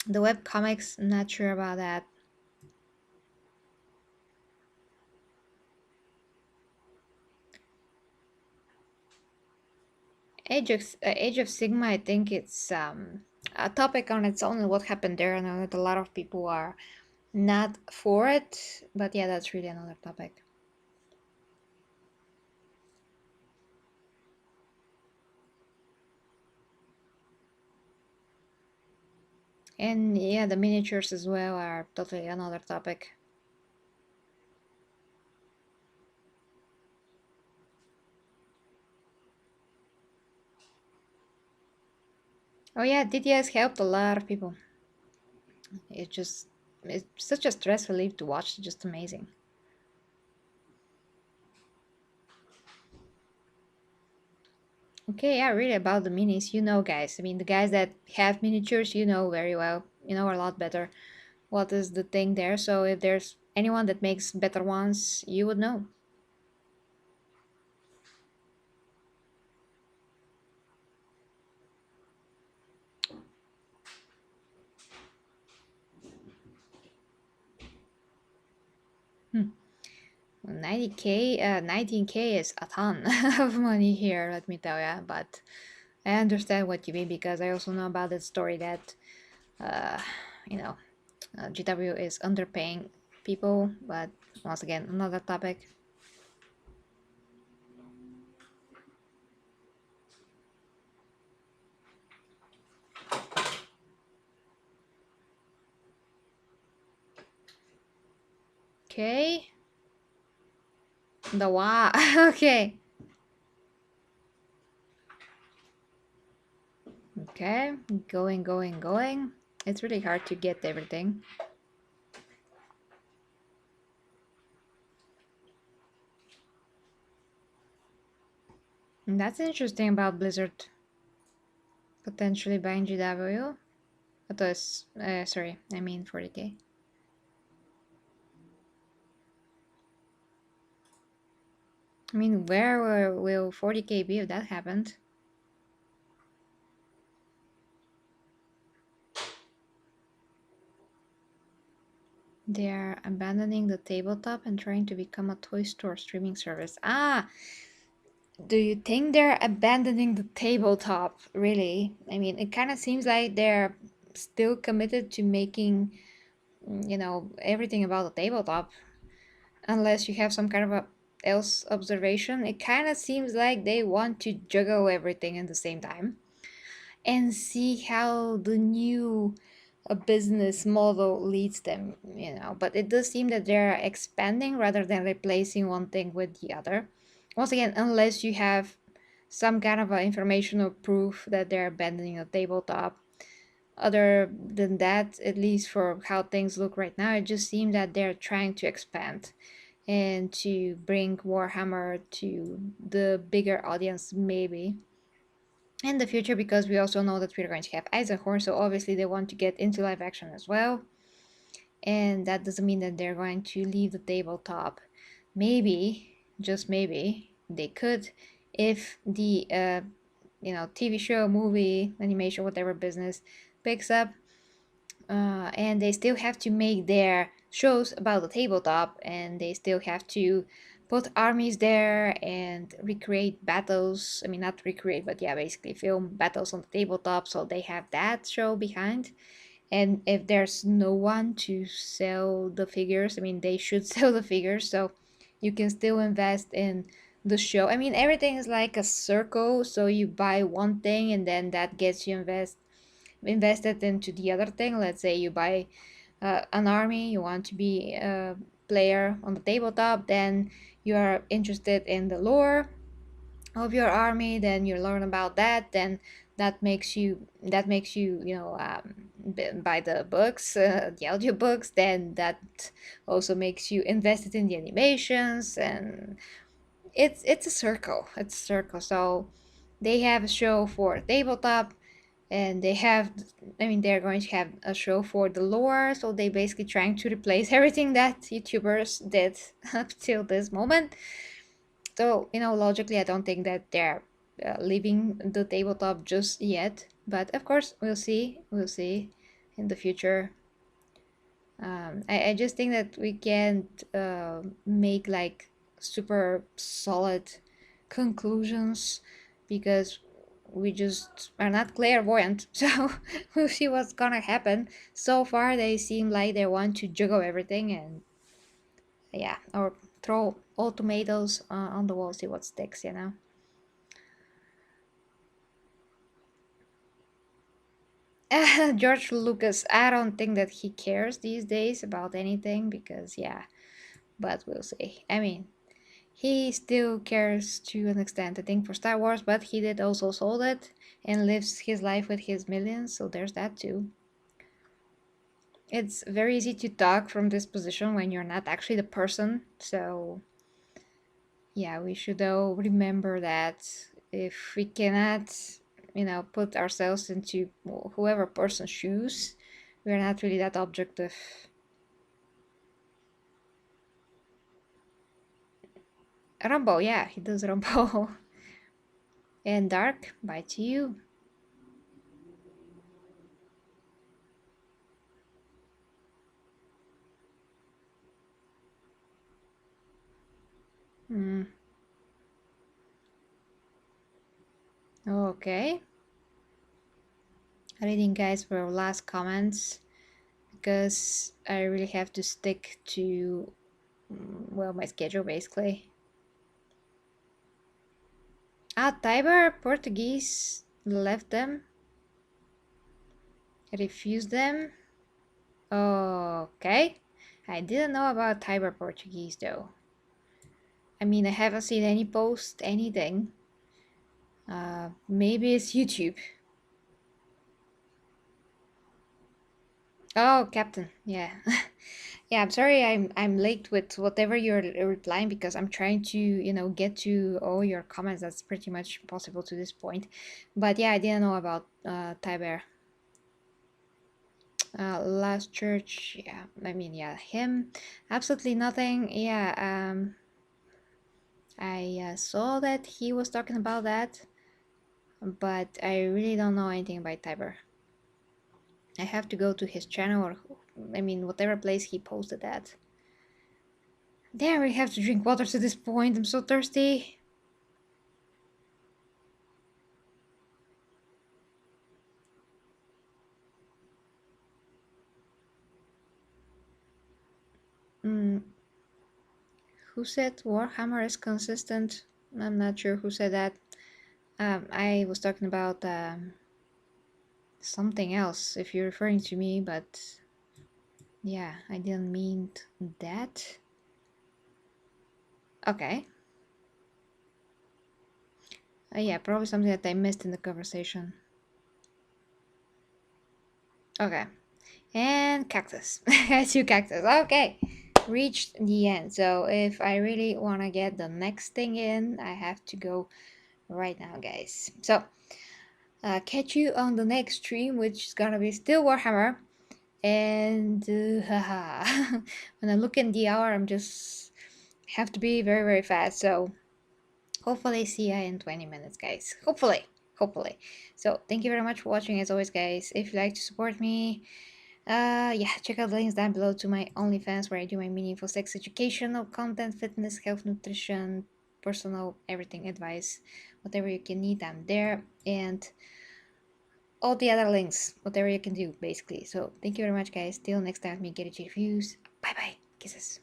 The web comics, I'm not sure about that. Age of Sigma, I think it's a topic on its own and what happened there. I know that a lot of people are not for it, but yeah, that's really another topic. And yeah, the miniatures as well are totally another topic. Oh yeah, DTS helped a lot of people. It's such a stress relief to watch. It's just amazing. Okay, yeah, really about the minis, guys. I mean, the guys that have miniatures, very well. You know a lot better what is the thing there. So if there's anyone that makes better ones, you would know. Hmm. 90K, 19K is a ton of money here, let me tell ya. But I understand what you mean because I also know about that story that, uh, you know, GW is underpaying people. But once again, another topic. Okay. The wow. Okay. Okay. Going, going, going. It's really hard to get everything. And that's interesting about Blizzard potentially buying GW. Sorry, I mean 40K. I mean, where will 40K be if that happened? They are abandoning the tabletop and trying to become a toy store streaming service. Ah, do you think they're abandoning the tabletop? Really? I mean, it kind of seems like they're still committed to making, everything about the tabletop. Unless you have some kind of a else observation, it kind of seems like they want to juggle everything at the same time and see how the new business model leads them, but it does seem that they're expanding rather than replacing one thing with the other. Once again, unless you have some kind of information or proof that they're abandoning a tabletop. Other than that, at least for how things look right now, it just seems that they're trying to expand and to bring Warhammer to the bigger audience, maybe in the future, because we also know that we're going to have Eisenhorn, so obviously they want to get into live action as well. And that doesn't mean that they're going to leave the tabletop. Maybe, just maybe, they could if the TV show, movie, animation, whatever business picks up, and they still have to make their shows about the tabletop, and they still have to put armies there and recreate battles. I mean, not recreate, but yeah, basically film battles on the tabletop. So they have that show behind. And if there's no one to sell the figures, I mean, they should sell the figures. So you can still invest in the show. I mean, everything is like a circle. So you buy one thing and then that gets you invested into the other thing. Let's say you buy an army, you want to be a player on the tabletop, then you are interested in the lore of your army, then you learn about that, then that makes you buy the books, the audio books, then that also makes you invested in the animations, and it's a circle, so they have a show for tabletop, and they're going to have a show for the lore, so they basically trying to replace everything that YouTubers did up till this moment. So, logically, I don't think that they're leaving the tabletop just yet, but of course, we'll see in the future. I just think that we can't make like super solid conclusions because we just are not clairvoyant. So we'll see what's gonna happen. So far, they seem like they want to juggle everything and yeah, or throw all tomatoes on the wall, see what sticks. George Lucas, I don't think that he cares these days about anything because, yeah, but we'll see. I mean, he still cares to an extent, I think, for Star Wars, but he did also sold it and lives his life with his millions, so there's that too. It's very easy to talk from this position when you're not actually the person, so yeah, we should all remember that if we cannot, put ourselves into whoever person's shoes, we're not really that objective. Rumble, yeah, he does Rumble. And Dark, bye to you. Hmm. Okay. Reading guys for last comments because I really have to stick to well, my schedule basically. Tiber Portuguese left them, refused them. Okay. I didn't know about Tiber Portuguese though. I mean, I haven't seen any post, anything. Maybe it's YouTube. Oh, Captain. Yeah. Yeah, I'm sorry I'm late with whatever you're replying because I'm trying to, get to all your comments. That's pretty much possible to this point. But yeah, I didn't know about Tiber. Last church, yeah. I mean, yeah, him. Absolutely nothing. Yeah, I saw that he was talking about that, but I really don't know anything about Tiber. I have to go to his channel or, I mean, whatever place he posted at. Damn, we have to drink water to this point. I'm so thirsty. Mm, who said Warhammer is consistent? I'm not sure who said that. I was talking about something else if you're referring to me, but yeah, I didn't mean that. Okay. Yeah, probably something that I missed in the conversation. Okay. And cactus. Two cactus. Okay. Reached the end. So if I really want to get the next thing in, I have to go right now, guys. So catch you on the next stream, which is gonna be still Warhammer. And when I look in the hour, I'm just have to be very, very fast. So hopefully see you in 20 minutes, guys. Hopefully. So thank you very much for watching as always, guys. If you like to support me, Yeah, check out the links down below to my OnlyFans where I do my meaningful sex educational content, fitness, health, nutrition, personal, everything, advice, whatever you can need, I'm there. And all the other links, whatever you can do, basically. So thank you very much, guys. Till next time, me get it reviews. Bye bye. Kisses.